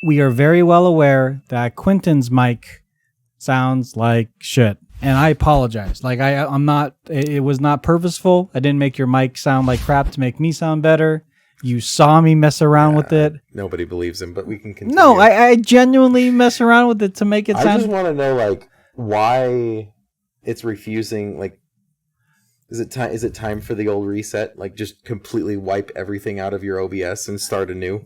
we are very well aware that Quinnton's mic sounds like shit. And I apologize. Like I'm not, it was not purposeful. I didn't make your mic sound like crap to make me sound better. You saw me mess around with it. Nobody believes him, but we can continue. No, I genuinely mess around with it to make it sound. I just want to know, like, why it's refusing. Like, is it time for the old reset? Like, just completely wipe everything out of your OBS and start anew?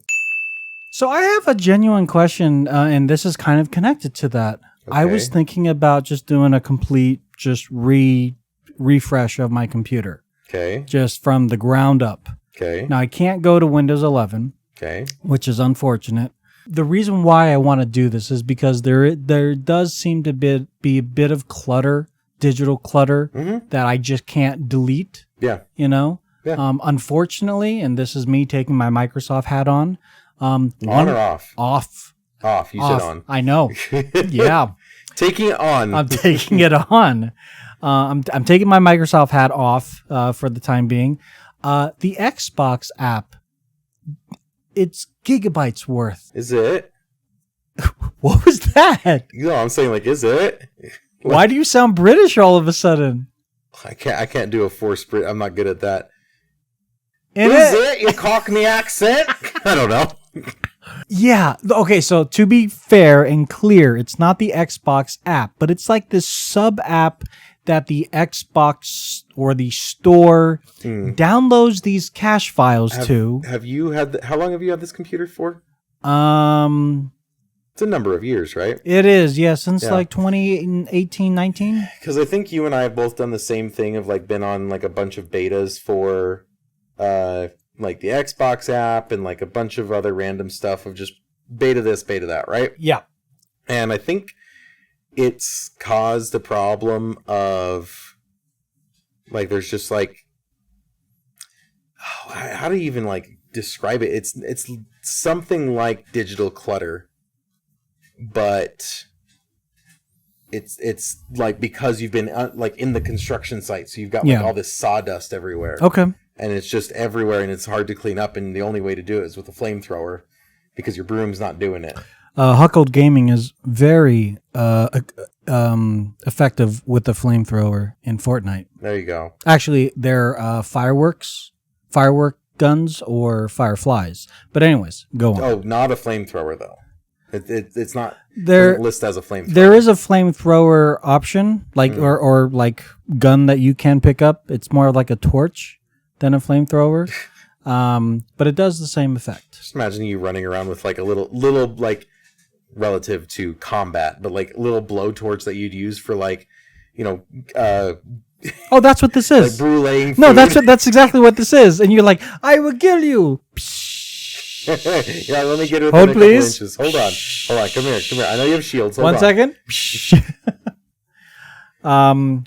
So I have a genuine question, and this is kind of connected to that. Okay. I was thinking about just doing a complete refresh of my computer. Okay. Just from the ground up. Okay. Now, I can't go to Windows 11. Okay. Which is unfortunate. The reason why I want to do this is because there does seem to be a bit of clutter, digital clutter, that I just can't delete. Yeah. You know? Yeah. Unfortunately, and this is me taking my Microsoft hat on. On or off? Off. Off. You said on. I know. Yeah. Taking it on. I'm taking it on. I'm taking my Microsoft hat off for the time being. The Xbox app, it's gigabytes worth. Is it? What was that? No, I'm saying, like, is it? Why do you sound British all of a sudden? I can't do a forced Brit. I'm not good at that. Is it? You Cockney accent? I don't know. Yeah. Okay, so to be fair and clear, it's not the Xbox app, but it's like this sub app that the Xbox or the store downloads these cache files to. Have you had? How long have you had this computer for? It's a number of years, right? It is, yeah, since like 2018, 19. Because I think you and I have both done the same thing of like been on like a bunch of betas for like the Xbox app and like a bunch of other random stuff of just beta this, beta that, right? Yeah. And I think it's caused a problem of like there's just like how do you even like describe it? It's something like digital clutter, but it's like because you've been like in the construction site, so you've got like all this sawdust everywhere. Okay. And it's just everywhere, and it's hard to clean up, and the only way to do it is with a flamethrower because your broom's not doing it. Huckled Gaming is very effective with the flamethrower in Fortnite. There you go. Actually, they're firework guns or fireflies. But anyways, go on. Oh, not a flamethrower though. It's not listed as a flamethrower. There is a flamethrower option, like or like gun that you can pick up. It's more like a torch than a flamethrower, but it does the same effect. Just imagine you running around with like a little like relative to combat, but like little blowtorch that you'd use for like, you know, oh, that's what this is. Like bruleeing food. No, that's exactly what this is. And you're like, I will kill you. Yeah, let me get it within Hold, a couple please. inches. Hold on. Come here. I know you have shields. Hold on. 1 second.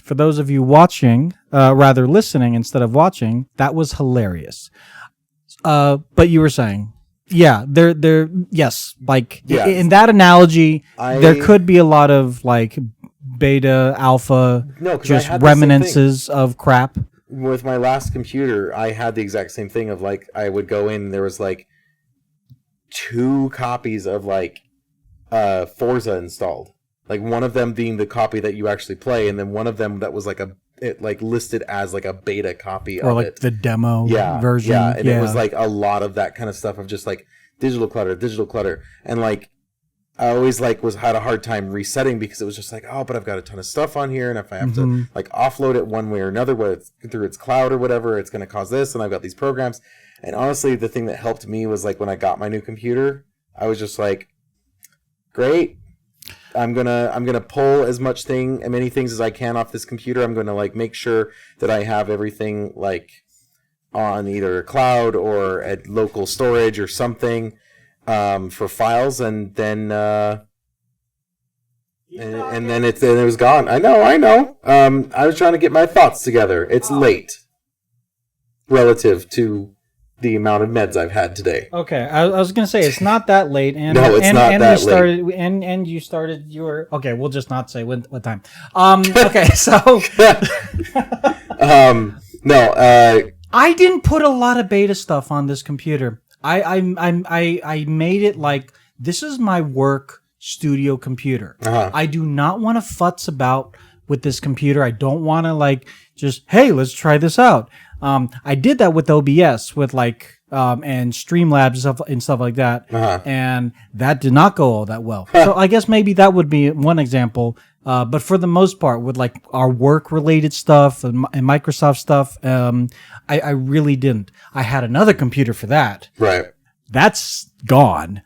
For those of you watching, rather listening instead of watching, that was hilarious. But you were saying, yes, like in that analogy, there could be a lot of like beta, alpha, just reminiscences of crap. With my last computer, I had the exact same thing of like, I would go in, there was like 2 copies of like Forza installed. Like one of them being the copy that you actually play, and then one of them that was like listed as like a beta copy or of like it. The demo version. Yeah, and it was like a lot of that kind of stuff of just like digital clutter, and like I always like had a hard time resetting because it was just like, oh, but I've got a ton of stuff on here, and if I have to like offload it one way or another, whether it's through its cloud or whatever, it's going to cause this, and I've got these programs. And honestly, the thing that helped me was like when I got my new computer, I was just like, great. I'm gonna pull as many things as I can off this computer. I'm gonna like make sure that I have everything like on either a cloud or at local storage or something for files, and then it was gone. I know. I was trying to get my thoughts together. It's late relative to the amount of meds I've had today. Okay, I was gonna say it's not that late, and no, it's not that late. And you started your okay. We'll just not say what time. Okay, so no. I didn't put a lot of beta stuff on this computer. I made it like this is my work studio computer. I do not want to futz about with this computer. I don't want to like just, hey, let's try this out. I did that with OBS with like and Streamlabs and stuff like that, and that did not go all that well. So I guess maybe that would be one example. But for the most part, with like our work related stuff and Microsoft stuff, I really didn't. I had another computer for that. Right. That's gone.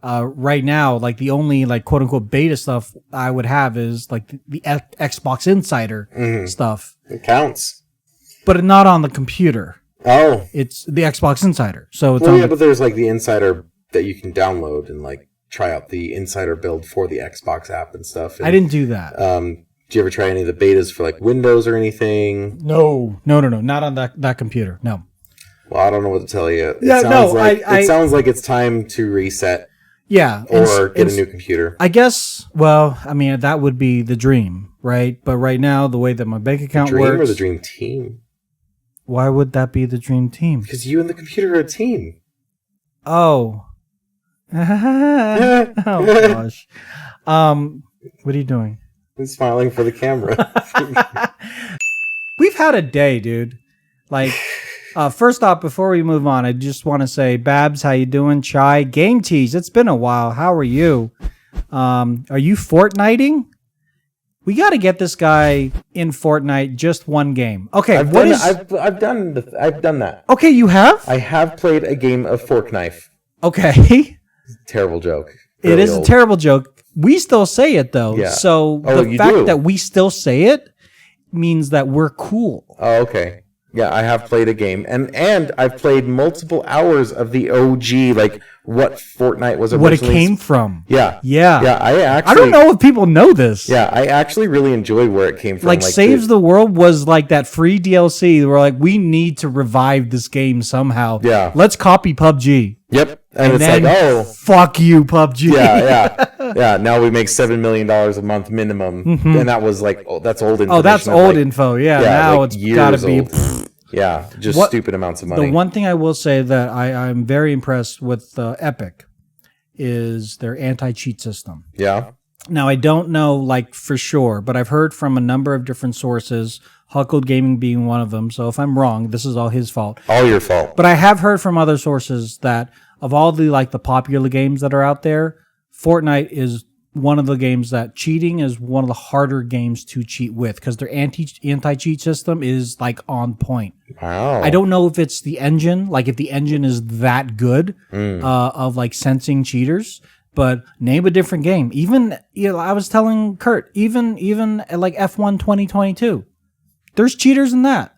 Right now, like the only like quote unquote beta stuff I would have is like the Xbox Insider stuff. It counts. But not on the computer. Oh. It's the Xbox Insider. So it's but there's like the Insider that you can download and like try out the Insider build for the Xbox app and stuff. And, I didn't do that. Did you ever try any of the betas for like Windows or anything? No. Not on that computer. No. Well, I don't know what to tell you. It sounds like it's time to reset. Yeah. Or get a new computer. I guess, well, I mean, that would be the dream, right? But right now, the way that my bank account works... The dream or the dream team? Why would that be the dream team? Because you and the computer are a team. Oh. Oh, gosh. What are you doing? I'm smiling for the camera. We've had a day, dude. Like... first off, before we move on, I just want to say, Babs, how you doing? Chai, Game Tease, it's been a while. How are you? Are you Fortniting? We got to get this guy in Fortnite, just one game. Okay, I've done that. Okay, you have? I have played a game of Fork Knife. Okay. Terrible joke. It is a terrible joke. We still say it though. Yeah. So the fact that we still say it means that we're cool. Oh, okay. Yeah, I have played a game, and I've played multiple hours of the OG, like what Fortnite was originally. What it came from. Yeah. I don't know if people know this. Yeah, I actually really enjoyed where it came from. Like Saves the World was like that free DLC. We're like, we need to revive this game somehow. Yeah, let's copy PUBG. Yep, and it's then, like, oh, fuck you, PUBG. Yeah. Now we make $7 million a month minimum, and that was like, that's old info. Oh, that's old info. Yeah, now like it's got to be. Yeah, just stupid amounts of money. The one thing I will say that I'm very impressed with Epic is their anti-cheat system. Yeah. Now, I don't know like for sure, but I've heard from a number of different sources, Huckled Gaming being one of them. So if I'm wrong, this is all his fault. All your fault. But I have heard from other sources that of all the like the popular games that are out there, Fortnite is one of the games that cheating is one of the harder games to cheat with because their anti-cheat system is like on point. Wow. I don't know if it's the engine, like if the engine is that good of like sensing cheaters, but name a different game. Even, I was telling Kurt, even like F1 2022, there's cheaters in that.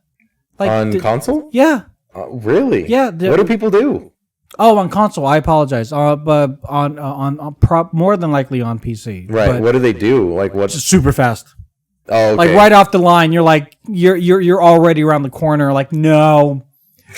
Like on console? Yeah. Really? Yeah. What do people do? Oh, on console, I apologize. But on more than likely on PC. Right. But what do they do? Like what? Just super fast. Oh, okay. Like right off the line, you're like you're already around the corner. Like no,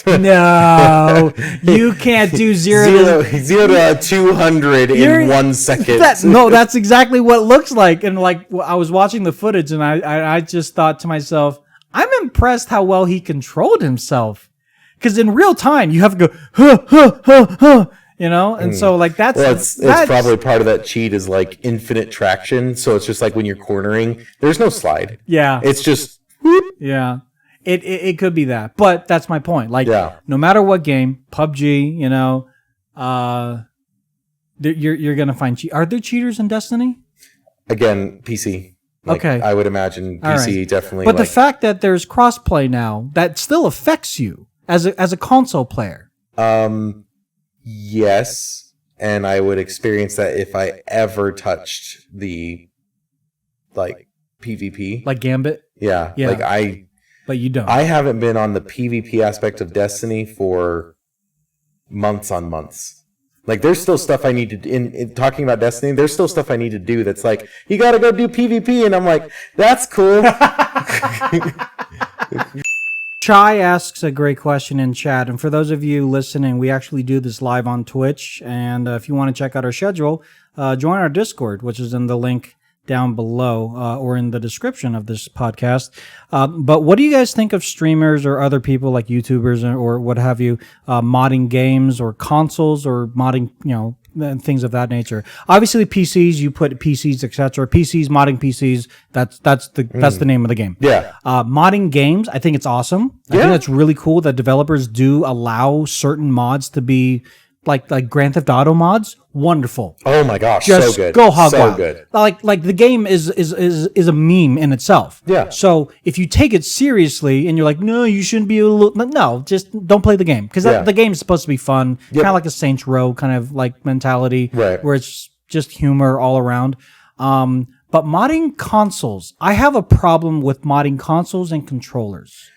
you can't do zero to 200 in 1 second. That's exactly what it looks like. And like I was watching the footage, and I just thought to myself, I'm impressed how well he controlled himself. Because in real time, you have to go, and so like that's... Well, it's probably part of that cheat is like infinite traction. So it's just like when you're cornering, there's no slide. Yeah. It's just... Yeah. It could be that. But that's my point. Like, no matter what game, PUBG, you're going to find... Are there cheaters in Destiny? Again, PC. Okay. I would imagine PC definitely. But the fact that there's crossplay now, that still affects you. As a console player. Yes, and I would experience that if I ever touched the like PvP. Like Gambit? Yeah. But you don't. I haven't been on the PvP aspect of Destiny for months on months. Like there's still stuff I need to in talking about Destiny, there's still stuff I need to do that's like, you gotta go do PvP, and I'm like, that's cool. Chai asks a great question in chat, and for those of you listening, we actually do this live on Twitch, and if you want to check out our schedule, join our Discord, which is in the link down below or in the description of this podcast. But what do you guys think of streamers or other people like YouTubers or what have you, modding games or consoles or modding, and things of that nature? Obviously, PCs, you put PCs, etc. PCs, modding PCs. That's the name of the game. Yeah. Modding games, I think it's awesome. I think that's really cool that developers do allow certain mods to be like Grand Theft Auto mods. Wonderful. Oh my gosh, just so good. Go hog so wild. Good. Like the game is a meme in itself. Yeah. So if you take it seriously and you're like, no, you shouldn't be no, just don't play the game because the game is supposed to be fun, kind of like a Saints Row kind of like mentality, right? Where it's just humor all around. But modding consoles, I have a problem with modding consoles and controllers,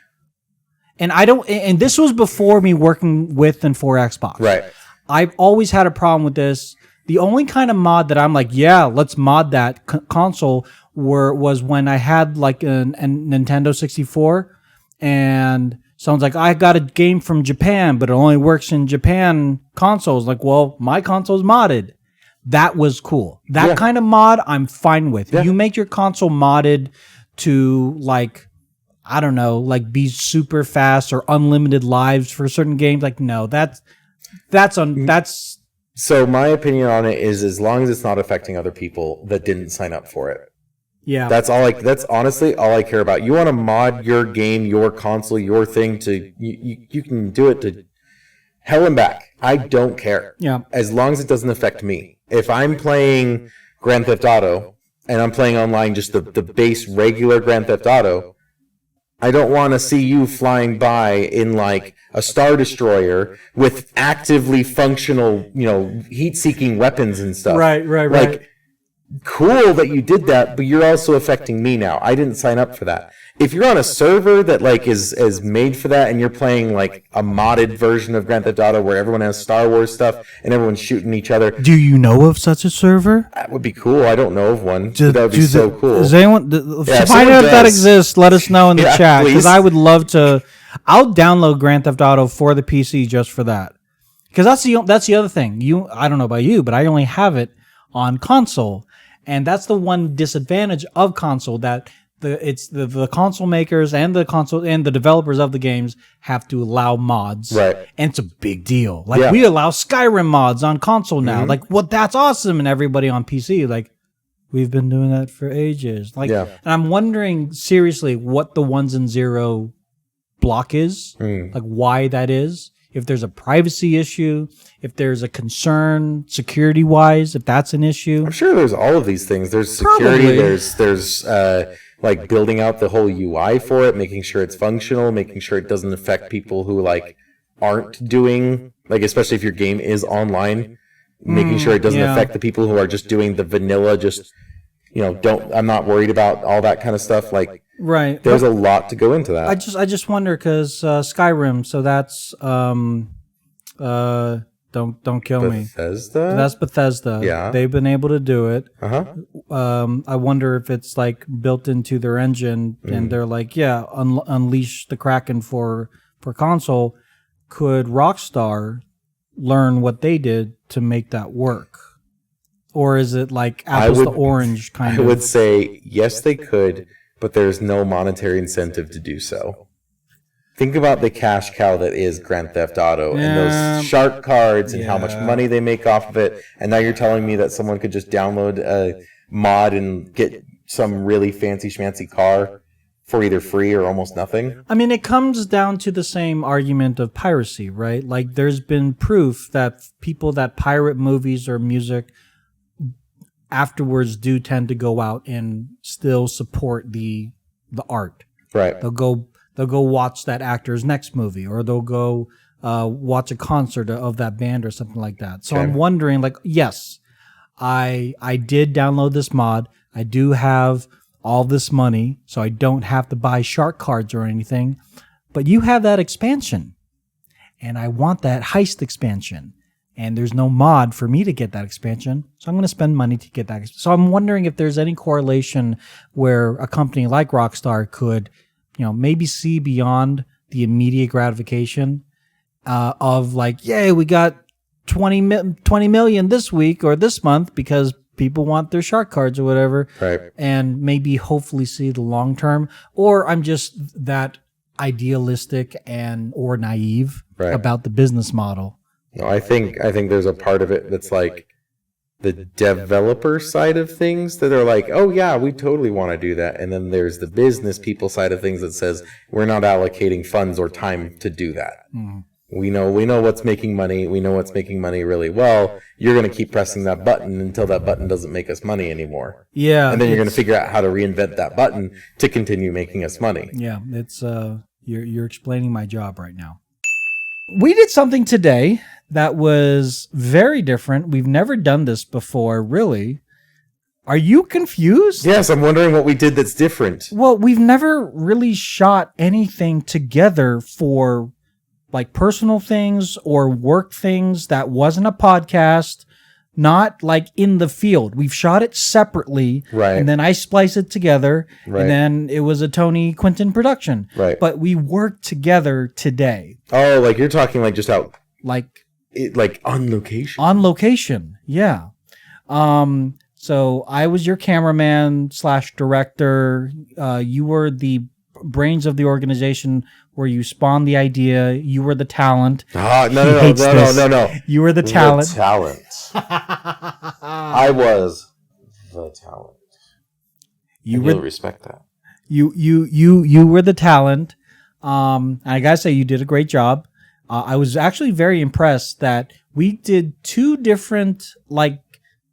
and I don't. And this was before me working with and for Xbox, right? I've always had a problem with this. The only kind of mod that I'm like, yeah, let's mod that console was when I had like a Nintendo 64 and someone's like, I got a game from Japan, but it only works in Japan consoles. Like, well, my console's modded. That was cool. That kind of mod I'm fine with. You make your console modded to like, I don't know, like be super fast or unlimited lives for certain games. Like, no, that's so my opinion on it is as long as it's not affecting other people that didn't sign up for it. Yeah. That's honestly all I care about. You want to mod your game, your console, your thing to you can do it to hell and back. I don't care. Yeah. As long as it doesn't affect me. If I'm playing Grand Theft Auto and I'm playing online just the base regular Grand Theft Auto, I don't want to see you flying by in like a Star Destroyer with actively functional, heat-seeking weapons and stuff. Right. Like, cool that you did that, but you're also affecting me now. I didn't sign up for that. If you're on a server that like is made for that and you're playing like a modded version of Grand Theft Auto where everyone has Star Wars stuff and everyone's shooting each other. Do you know of such a server? That would be cool. I don't know of one. That would be so cool. Does anyone find out if that exists? Let us know in the chat because I would love to. I'll download Grand Theft Auto for the PC just for that. Because that's the other thing. I don't know about you, but I only have it on console, and that's the one disadvantage of console that. The console makers and the developers of the games have to allow mods, right? And it's a big deal. Like we allow Skyrim mods on console now. Mm-hmm. Like, well, that's awesome, and everybody on PC like we've been doing that for ages. Like, and I'm wondering seriously what the 1s and 0 block is, like why that is. If there's a privacy issue, if there's a concern security wise, if that's an issue. I'm sure there's all of these things. There's security. Probably. There's like building out the whole UI for it, making sure it's functional, making sure it doesn't affect people who like aren't doing like, especially if your game is online, making sure it doesn't affect the people who are just doing the vanilla, I'm not worried about all that kind of stuff. Like, right. There's a lot to go into that. I just wonder because Skyrim. So that's don't kill me. Bethesda. That's Bethesda. Yeah, they've been able to do it. I wonder if it's like built into their engine, and they're like, unleash the Kraken for console. Could Rockstar learn what they did to make that work? Or is it like apples to orange kind of? I would say yes, they could, but there's no monetary incentive to do so. Think about the cash cow that is Grand Theft Auto and those shark cards and how much money they make off of it. And now you're telling me that someone could just download a mod and get some really fancy schmancy car for either free or almost nothing? I mean, it comes down to the same argument of piracy, right? Like, there's been proof that people that pirate movies or music afterwards do tend to go out and still support the art. Right. They'll go watch that actor's next movie, or they'll go watch a concert of that band or something like that. So I'm wondering, like, yes, I did download this mod. I do have all this money, so I don't have to buy shark cards or anything. But you have that expansion, and I want that heist expansion. And there's no mod for me to get that expansion, so I'm going to spend money to get that. So I'm wondering if there's any correlation where a company like Rockstar could, maybe see beyond the immediate gratification of like, yay, we got 20 million this week or this month because people want their shark cards or whatever. Right. And maybe hopefully see the long term. Or I'm just that idealistic or naive about the business model. No, I think there's a part of it that's like the developer side of things that are like, oh yeah, we totally want to do that. And then there's the business people side of things that says we're not allocating funds or time to do that. We know what's making money. We know what's making money really well. You're going to keep pressing that button until that button doesn't make us money anymore. Yeah. And then you're going to figure out how to reinvent that button to continue making us money. Yeah, it's you're explaining my job right now. We did something today that was very different. We've never done this before, really. Are you confused? Yes, I'm wondering what we did that's different. Well, we've never really shot anything together for like personal things or work things that wasn't a podcast, not like in the field. We've shot it separately, right? And then I splice it together, right? And then it was a Quinnton production, right? But we worked together today. Oh, like you're talking like just out, like on location. On location, yeah. So I was your cameraman / director. You were the brains of the organization where you spawned the idea. You were the talent. No. You were the talent. The talent. I was the talent. You'll respect that. You were the talent. I gotta say you did a great job. I was actually very impressed that we did 2 different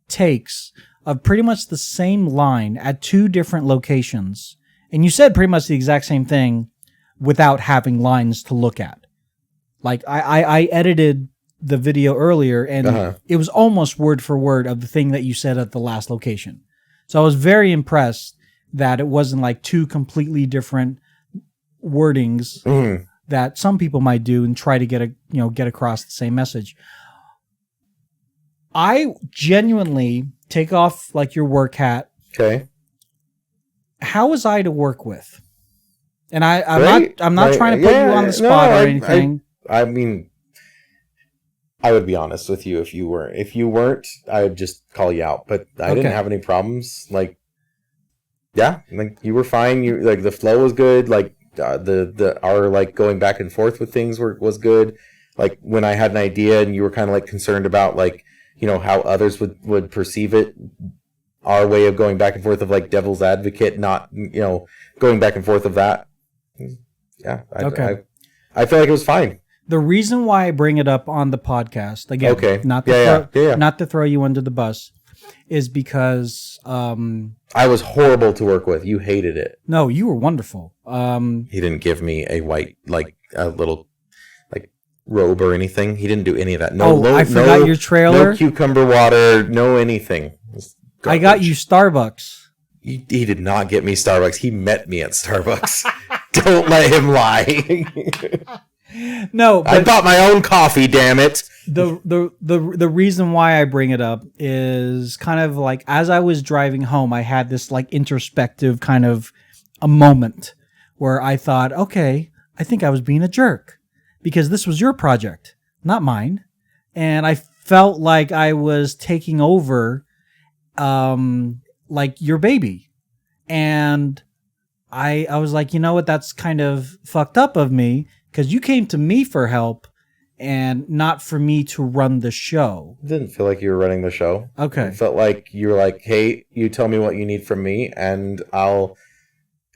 takes of pretty much the same line at 2 different locations. And you said pretty much the exact same thing without having lines to look at. Like I edited the video earlier and it was almost word for word of the thing that you said at the last location. So I was very impressed that it wasn't like 2 completely different wordings that some people might do and try to get across the same message. I genuinely take off like your work hat. Okay. How was I to work with? And I'm not trying to put you on the spot or anything. I mean, I would be honest with you if you weren't. If you weren't, I would just call you out. But I didn't have any problems. You were fine. You the flow was good. Our going back and forth with things was good. Like when I had an idea and you were kind of concerned about how others would perceive it. Our way of going back and forth of devil's advocate, not going back and forth of that. Yeah. I feel like it was fine. The reason why I bring it up on the podcast again, not to throw you under the bus, is because I was horrible to work with. You hated it. No, you were wonderful. He didn't give me a white a little robe or anything. He didn't do any of that. I forgot your trailer. No cucumber water. No anything. I got you Starbucks. He did not get me Starbucks. He met me at Starbucks. Don't let him lie. No, I bought my own coffee. Damn it. The reason why I bring it up is kind of as I was driving home, I had this introspective kind of a moment where I thought, okay, I think I was being a jerk because this was your project, not mine, and I felt like I was taking over. Your baby. And I was like, you know what, that's kind of fucked up of me because you came to me for help and not for me to run the show. It didn't feel like you were running the show. Okay. It felt like you were like, hey, you tell me what you need from me and I'll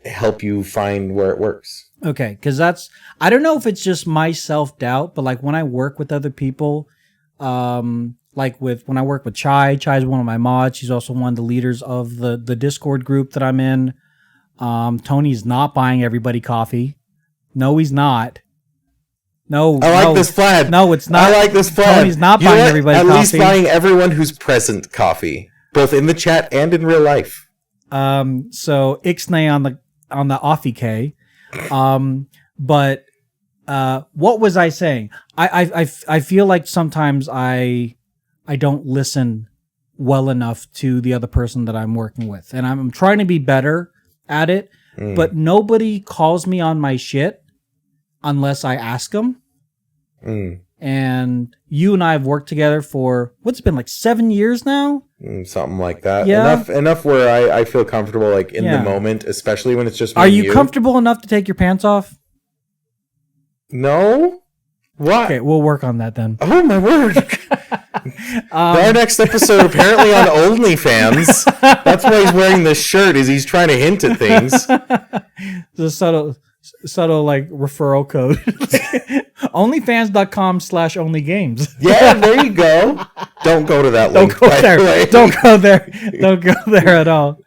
help you find where it works. Okay. Because I don't know if it's just my self-doubt, but when I work with other people, when I work with Chai's one of my mods. She's also one of the leaders of the Discord group that I'm in. Tony's not buying everybody coffee. No, he's not. No, I like this plan. No, it's not. I like this plan. Tony's not buying everybody coffee. At least buying everyone who's present coffee, both in the chat and in real life. So Ixnay on the Offie K. But what was I saying? I feel like sometimes I don't listen well enough to the other person that I'm working with. And I'm trying to be better at it, but nobody calls me on my shit unless I ask them. And you and I have worked together for what's been like 7 years now? Something like that. Yeah. Enough where I feel comfortable like in the moment, especially when it's just me Are and you comfortable enough to take your pants off? No. What? Okay, we'll work on that then. Oh my word. Our next episode apparently on OnlyFans. That's why he's wearing this shirt, is he's trying to hint at things. The subtle like referral code. Onlyfans.com/onlygames. Yeah, there you go. Don't go to that Don't link. go there. Don't go there. Don't go there at all.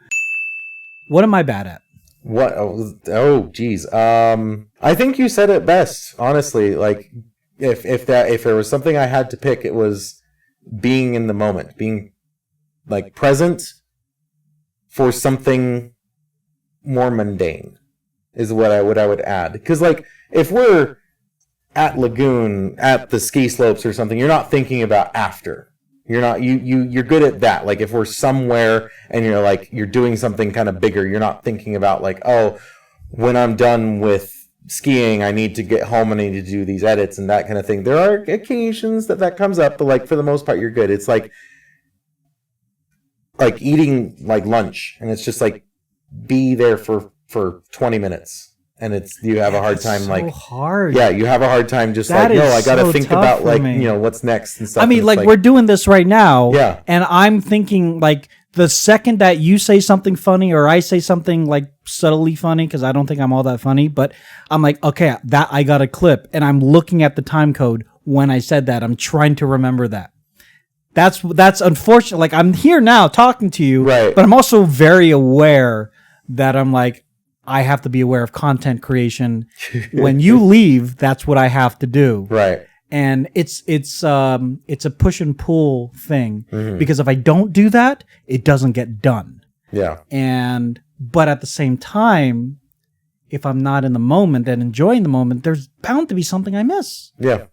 What am I bad at? What? Oh, geez. I think you said it best. Honestly, like if there was something I had to pick, it was being in the moment, being like present for something more mundane is what I would add. Because like if we're at Lagoon at the ski slopes or something, you're not thinking about after. You're not you're good at that. Like if we're somewhere and you're doing something kind of bigger, you're not thinking about like, oh, when I'm done with skiing, I need to get home and I need to do these edits and that kind of thing. There are occasions that comes up, but like for the most part, you're good. It's like eating like lunch, and it's just like be there for 20 minutes. And you have a hard time, so like hard. Yeah, you have a hard time just that like, no, I got to so think about like, me. What's next and stuff. I mean, like we're doing this right now. Yeah. And I'm thinking like the second that you say something funny or I say something like subtly funny, because I don't think I'm all that funny, but I'm like, okay, that I got a clip, and I'm looking at the time code when I said that. I'm trying to remember that. That's unfortunate. Like I'm here now talking to you, right? But I'm also very aware that I'm like, I have to be aware of content creation. When you leave, that's what I have to do. Right. And it's a push and pull thing, because if I don't do that, it doesn't get done. Yeah. But at the same time, if I'm not in the moment and enjoying the moment, there's bound to be something I miss. Yeah.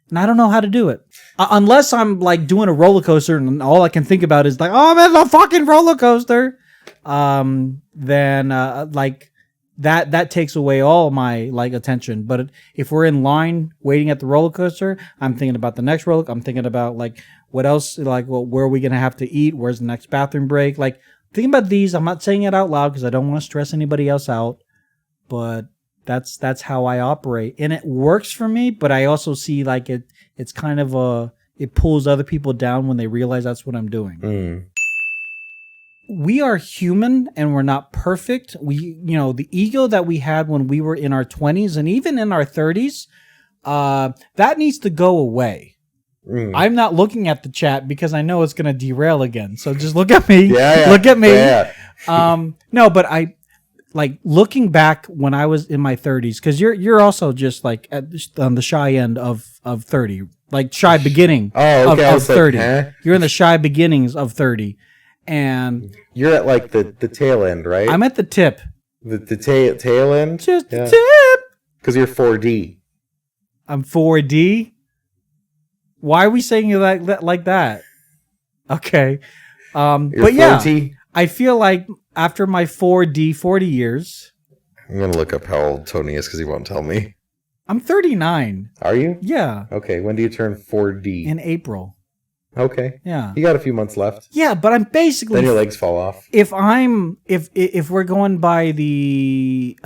And I don't know how to do it. Unless I'm like doing a roller coaster and all I can think about is like, oh, man, the fucking roller coaster. Then like that takes away all my like attention. But if we're in line waiting at the roller coaster, I'm thinking about the next roller. I'm thinking about like what else, like where are we gonna have to eat? Where's the next bathroom break? Like thinking about these. I'm not saying it out loud because I don't want to stress anybody else out. But that's how I operate, and it works for me. But I also see like it's kind of it pulls other people down when they realize that's what I'm doing. We are human and we're not perfect. The ego that we had when we were in our 20s and even in our 30s, that needs to go away. I'm not looking at the chat because I know it's going to derail again. So just look at me. Look at me. Yeah. No, but I like looking back when I was in my 30s, because you're also just like on the shy end of 30, like shy beginning of 30. Like, huh? You're in the shy beginnings of 30. And you're at like the tail end, right? I'm at the tip. The tail end? Just the tip. Because you're 4D. I'm 4D? Why are we saying it like that? Okay. But yeah, 40? I feel like after my 40 years... I'm going to look up how old Tony is because he won't tell me. I'm 39. Are you? Yeah. Okay, when do you turn 4D? In April. Okay. Yeah. You got a few months left. Yeah, but I'm basically... Then your legs fall off. If we're going by the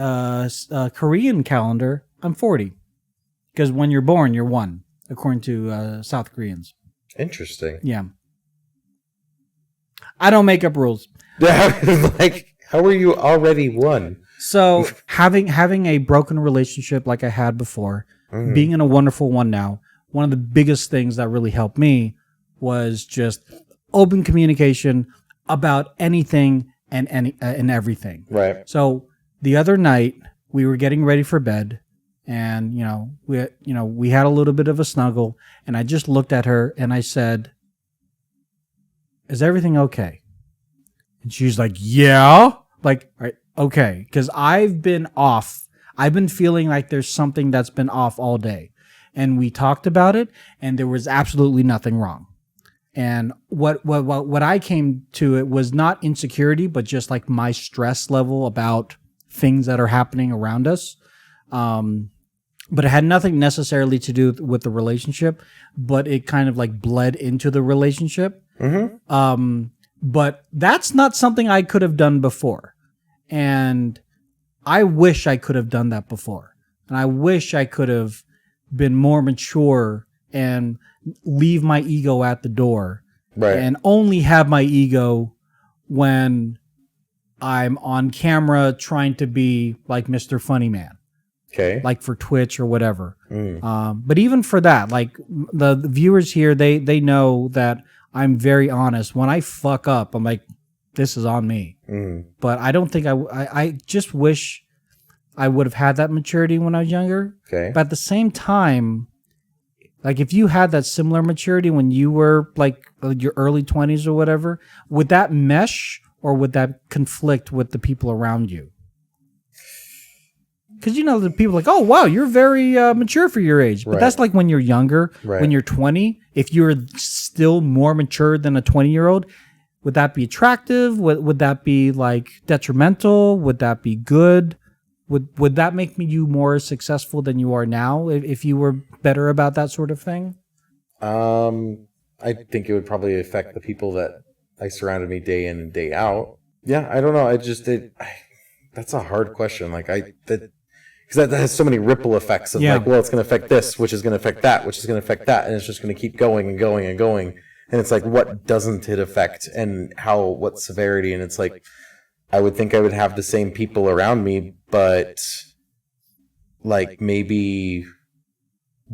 Korean calendar, I'm 40. Because when you're born, you're 1, according to South Koreans. Interesting. Yeah. I don't make up rules. Like, how are you already 1? So having a broken relationship like I had before, being in a wonderful one now, one of the biggest things that really helped me was just open communication about anything and everything. Right. So the other night we were getting ready for bed, and we had a little bit of a snuggle, and I just looked at her and I said, "Is everything okay?" And she's like, "Yeah." Like, all right, okay, because I've been off. I've been feeling like there's something that's been off all day, and we talked about it, and there was absolutely nothing wrong. And what I came to, it was not insecurity, but just like my stress level about things that are happening around us. but it had nothing necessarily to do with the relationship, but it kind of like bled into the relationship. But that's not something I could have done before. And I wish I could have done that before. And I wish I could have been more mature and leave my ego at the door. Right. And only have my ego when I'm on camera trying to be like Mr. Funny Man. Okay. Like for Twitch or whatever. But even for that, like the viewers here, they know that I'm very honest. When I fuck up, I'm like, this is on me. But I don't think I just wish I would have had that maturity when I was younger. Okay. But at the same time, like if you had that similar maturity when you were like your early 20s or whatever, would that mesh or would that conflict with the people around you? Because, the people are like, oh, wow, you're very mature for your age. But that's like when you're younger, when you're 20. If you're still more mature than a 20-year-old, would that be attractive? Would that be like detrimental? Would that be good? Would that make you more successful than you are now if you were better about that sort of thing? I think it would probably affect the people that I surrounded me day in and day out. Yeah, I don't know. That's a hard question. Like because that has so many ripple effects of like, well, it's going to affect this, which is going to affect that, which is going to affect that, and it's just going to keep going and going and going. And it's like, what doesn't it affect, and what severity? And it's like, I would think I would have the same people around me, but like maybe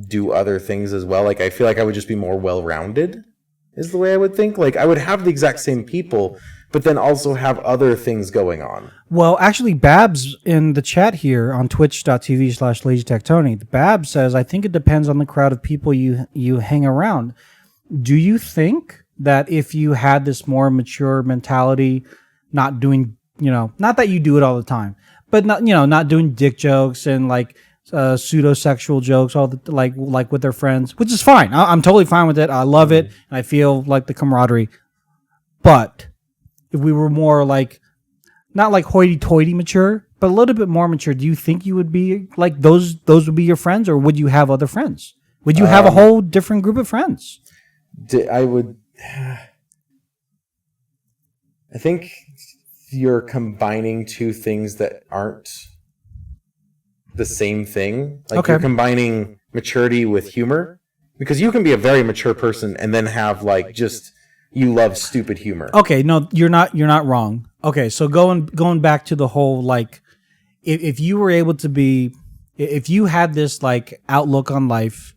do other things as well. Like I feel like I would just be more well-rounded, is the way I would think. Like I would have the exact same people, but then also have other things going on. Well, actually, Babs in the chat here on twitch.tv/LazyTechTony, the Babs says, I think it depends on the crowd of people you hang around. Do you think that if you had this more mature mentality, not doing, not that you do it all the time, but not doing dick jokes and like pseudo-sexual jokes, all the like with their friends, which is fine. I'm totally fine with it. I love it. And I feel like the camaraderie. But if we were more like, not like hoity-toity mature, but a little bit more mature, do you think you would be like those would be your friends, or would you have other friends? Would you have a whole different group of friends? I think you're combining two things that aren't the same thing. Like you're combining maturity with humor, because you can be a very mature person and then have like just you love stupid humor. Okay, no, you're not wrong. Okay, so going back to the whole like, if you were able to be, if you had this like outlook on life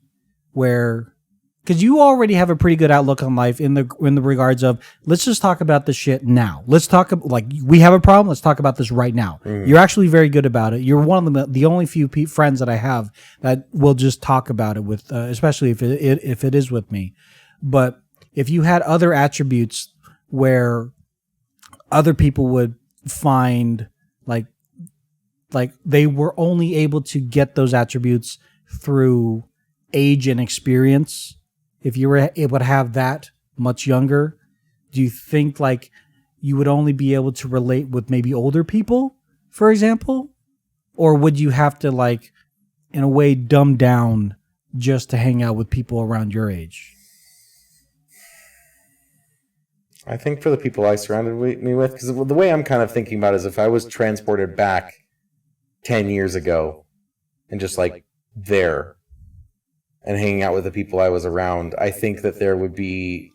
where, because you already have a pretty good outlook on life in the regards of, let's just talk about this shit now. Let's talk like we have a problem. Let's talk about this right now. You're actually very good about it. You're one of the only few friends that I have that will just talk about it with, especially if it is with me. But if you had other attributes where other people would find like they were only able to get those attributes through age and experience, if you were able to have that much younger, do you think like you would only be able to relate with maybe older people, for example? Or would you have to like, in a way, dumb down just to hang out with people around your age? I think for the people I surrounded me with, because the way I'm kind of thinking about it is if I was transported back 10 years ago and just like there and hanging out with the people I was around, I think that there would be,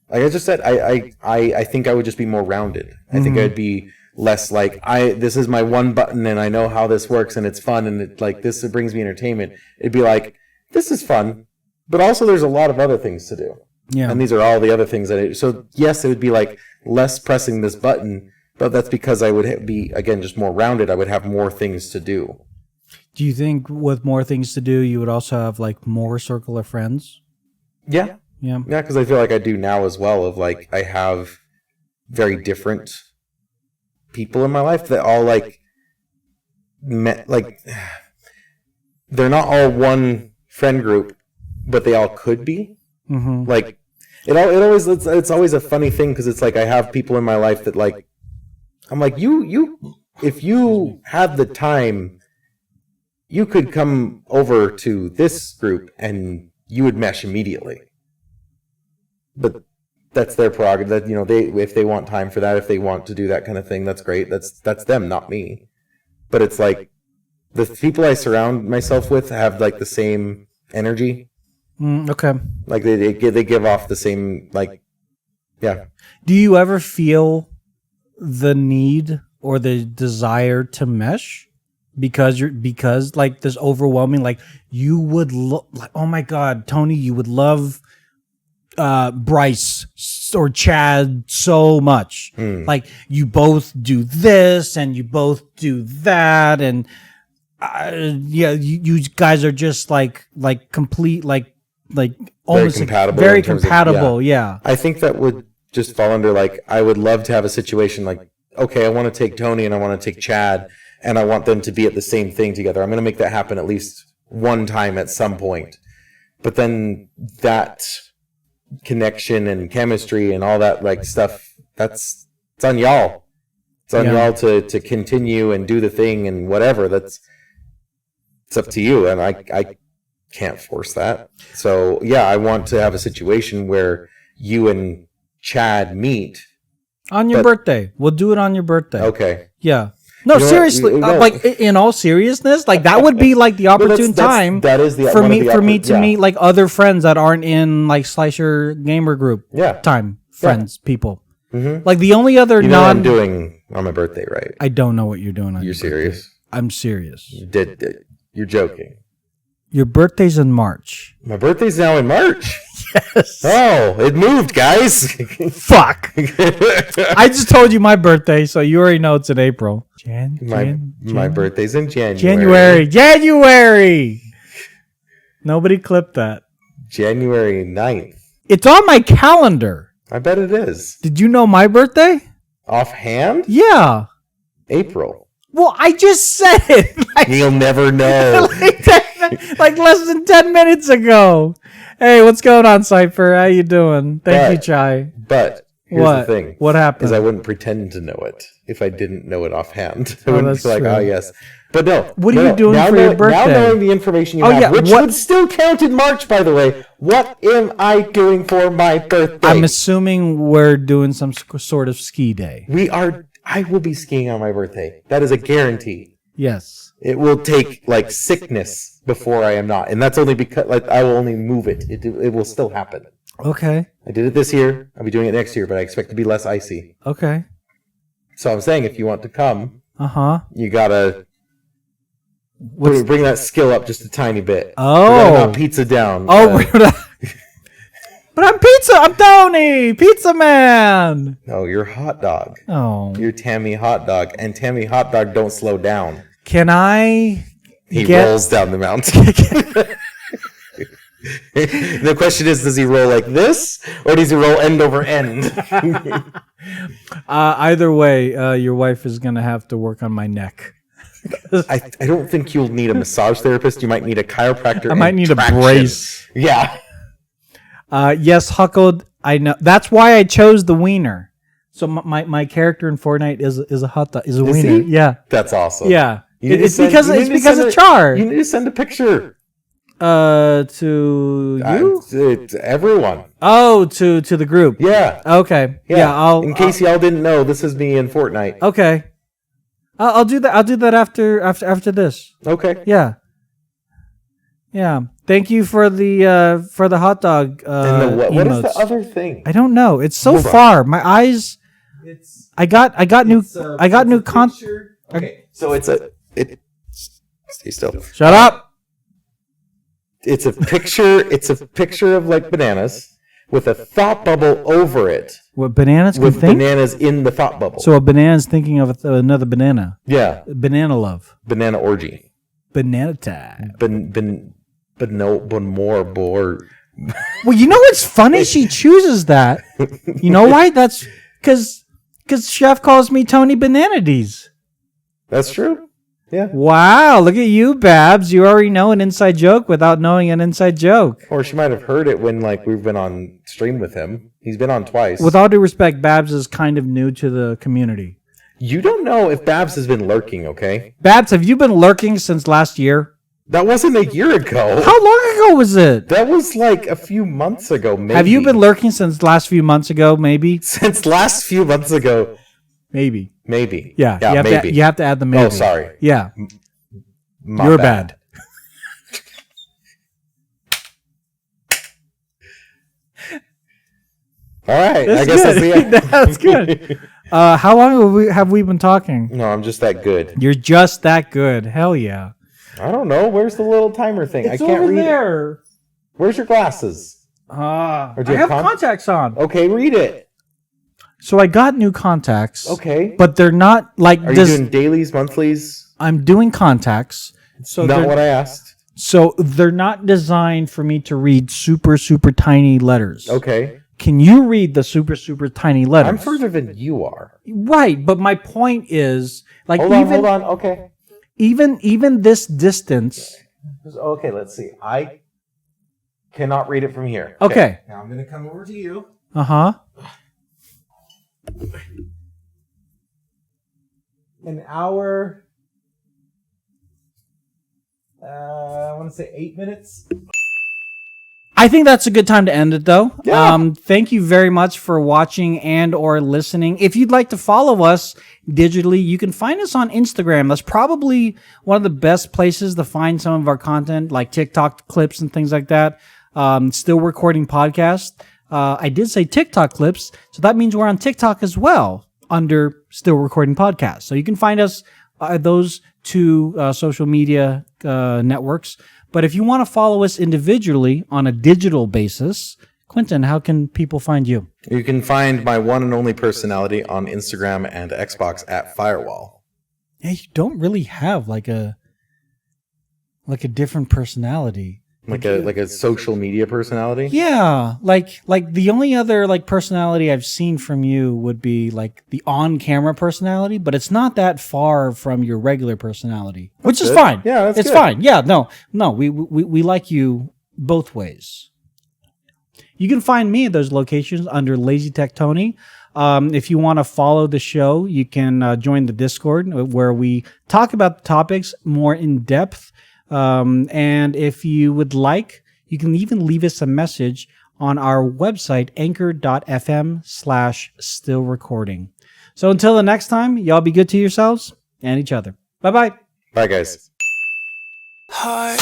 like I just said, I think I would just be more rounded. I think I'd be less like, this is my one button and I know how this works and it's fun and it brings me entertainment. It'd be like, this is fun, but also there's a lot of other things to do. Yeah. And these are all the other things so yes, it would be like less pressing this button, but that's because I would be, again, just more rounded. I would have more things to do. Do you think with more things to do, you would also have like more circle of friends? Yeah. Yeah. Yeah, because I feel like I do now as well, of like I have very different people in my life that all like they're not all one friend group, but they all could be. Like it's always a funny thing, because it's like I have people in my life that like I'm like, you if you had the time you could come over to this group and you would mesh immediately. But that's their prerogative. That, you know, if they want time for that, if they want to do that kind of thing, that's great. That's them, not me. But it's like the people I surround myself with have like the same energy. Okay. Like they give off the same, like, yeah. Do you ever feel the need or the desire to mesh because like this overwhelming, like you would like, oh my God, Tony, you would love Bryce or Chad so much. Like you both do this and you both do that, and yeah, you guys are just like complete, like almost very compatible. Yeah. I think that would just fall under, like, I would love to have a situation like, okay, I want to take Tony and I want to take Chad and I want them to be at the same thing together. I'm going to make that happen at least one time at some point. But then that connection and chemistry and all that like stuff, it's on y'all. It's on y'all to continue and do the thing and whatever. It's up to you, and I can't force that. So yeah, I want to have a situation where you and Chad meet on your birthday. We'll do it on your birthday. Okay. Yeah. No, you know seriously. Like in all seriousness, like that would be like the opportune time. That is the for me to meet like other friends that aren't in like Slicer Gamer Group. Yeah. Time friends, people. Mm-hmm. Like the only other you know what I'm doing on my birthday, right? I don't know what you're doing on your birthday. You're serious? I'm serious. You're joking. Your birthday's in March. My birthday's now in March? Yes. Oh, it moved, guys. Fuck. I just told you my birthday, so you already know it's in April. My birthday's in January. January. Nobody clipped that. January 9th. It's on my calendar. I bet it is. Did you know my birthday? Offhand? Yeah. April. Well, I just said it. Like, you'll never know. like less than 10 minutes ago. Hey, what's going on, Cypher? How you doing? Thank you, Chai. But here's the thing. What happened? Is I wouldn't pretend to know it if I didn't know it offhand. I wouldn't be like, oh, yes. But no. What are you doing for your birthday? Now knowing the information you have, which would still count in March, by the way, what am I doing for my birthday? I'm assuming we're doing some sort of ski day. I will be skiing on my birthday. That is a guarantee. Yes. It will take like sickness before I am not. And that's only because like I will only move it. It will still happen. Okay. I did it this year. I'll be doing it next year, but I expect to be less icy. Okay. So I'm saying if you want to come, you gotta bring that skill up just a tiny bit. Oh. We're gonna knock pizza down. But I'm pizza. I'm Tony, Pizza Man. No, you're Hot Dog. Oh. You're Tammy Hot Dog, and Tammy Hot Dog don't slow down. Can I? He rolls down the mountain. The question is, does he roll like this, or does he roll end over end? Either way, your wife is gonna have to work on my neck. I don't think you'll need a massage therapist. You might need a chiropractor. I might need a brace. Yeah. Yes, Huckled. I know. That's why I chose the wiener. So my character in Fortnite is a hot dog. Is a wiener. He? Yeah. That's awesome. Yeah. It's because of Char. You need to send a picture. To you? To everyone. Oh, to the group. Yeah. Okay. Yeah. In case y'all didn't know, this is me in Fortnite. Okay. I'll do that. I'll do that after this. Okay. Yeah. Yeah. Thank you for the hot dog. And what is the other thing? I don't know. It's so far. My eyes. I got new content. Okay. So stay still. Shut up. It's a picture. It's a picture of like bananas with a thought bubble over it. What bananas with bananas in the thought bubble. So a banana's thinking of another banana. Yeah. Banana love. Banana orgy. Banana time. But more bore. Well, you know what's funny? She chooses that. You know why? That's because Chef calls me Tony Bananides. That's true. Yeah. Wow, look at you, Babs. You already know an inside joke without knowing an inside joke. Or she might have heard it when we've been on stream with him. He's been on twice. With all due respect, Babs is kind of new to the community. You don't know if Babs has been lurking, okay? Babs, have you been lurking since last year? That wasn't a year ago. How long ago was it? That was like a few months ago, maybe. Have you been lurking since last few months ago, maybe? Since last few months ago. Maybe. Yeah, maybe. You have to add the maybe. Oh, sorry. Yeah. You're bad. All right. That's I guess good. that's the end. That's good. How long have we been talking? No, I'm just that good. You're just that good. Hell yeah. I don't know. Where's the little timer thing? It's I can't over read there. it. Where's your glasses? I Or do you have have contacts on. Okay, read it. So I got new contacts. Okay. But they're not like Are you doing dailies, monthlies? I'm doing contacts. So Not what I asked. So they're not designed for me to read super, super tiny letters. Okay. Can you read the super, super tiny letters? I'm further than you are. Right, but my point is, like, Hold on. Okay. Even this distance. Okay, let's see. I cannot read it from here. Okay. Now I'm going to come over to you. Uh-huh. An hour. I want to say 8 minutes. I think that's a good time to end it, though. Yeah. Thank you very much for watching and or listening. If you'd like to follow us digitally, you can find us on Instagram. That's probably one of the best places to find some of our content, like TikTok clips and things like that. Still Recording Podcast. I did say TikTok clips, so that means we're on TikTok as well under Still Recording Podcast. So you can find us those two social media networks. But if you want to follow us individually on a digital basis, Quinnton, how can people find you? You can find my one and only personality on Instagram and Xbox at Firewall. Yeah, you don't really have like a different personality. Like a social media personality? Yeah, like the only other like personality I've seen from you would be like the on-camera personality, but it's not that far from your regular personality, which is fine. Yeah, that's it's good. fine. Yeah, no, we like you both ways. You can find me at those locations under Lazy Tech Tony. If you want to follow the show, you can join the Discord where we talk about the topics more in depth. And if you would like, you can even leave us a message on our website, anchor.fm/stillrecording. So until the next time, y'all be good to yourselves and each other. Bye-bye. Bye, guys. Heart